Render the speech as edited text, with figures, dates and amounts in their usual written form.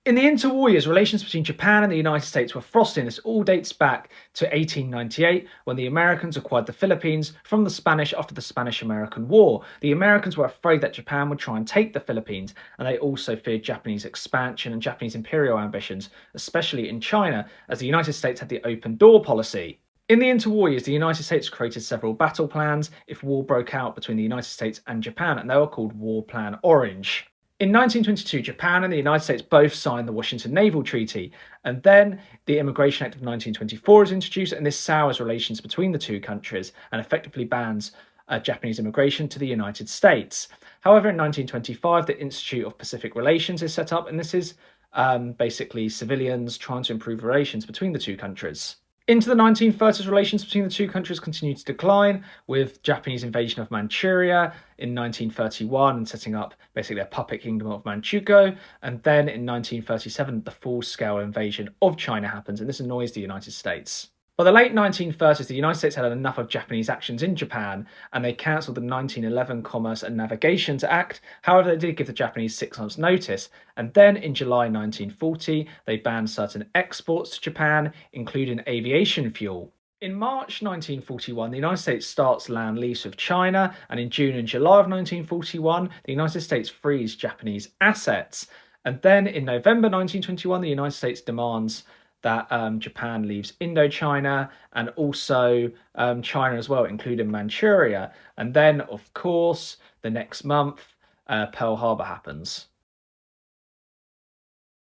In the interwar years, relations between Japan and the United States were frosty, and this all dates back to 1898 when the Americans acquired the Philippines from the Spanish after the Spanish-American War. The Americans were afraid that Japan would try and take the Philippines, and they also feared Japanese expansion and Japanese imperial ambitions, especially in China, as the United States had the open door policy. In the interwar years, the United States created several battle plans if war broke out between the United States and Japan, and they were called War Plan Orange. In 1922, Japan and the United States both signed the Washington Naval Treaty, and then the Immigration Act of 1924 is introduced, and this sours relations between the two countries and effectively bans Japanese immigration to the United States. However, in 1925, the Institute of Pacific Relations is set up, and this is basically civilians trying to improve relations between the two countries. Into the 1930s, relations between the two countries continued to decline, with Japanese invasion of Manchuria in 1931 and setting up basically a puppet kingdom of Manchukuo. And then in 1937, the full-scale invasion of China happens, and this annoys the United States. By the late 1930s, the United States had enough of Japanese actions in Japan, and they cancelled the 1911 Commerce and Navigations Act. However, they did give the Japanese 6 months' notice, and then in July 1940, they banned certain exports to Japan, including aviation fuel. In March 1941, the United States starts land lease with China, and in June and July of 1941, the United States frees Japanese assets. And then in November 1921, the United States demands that Japan leaves Indochina and also China as well, including Manchuria. And then, of course, the next month, Pearl Harbor happens.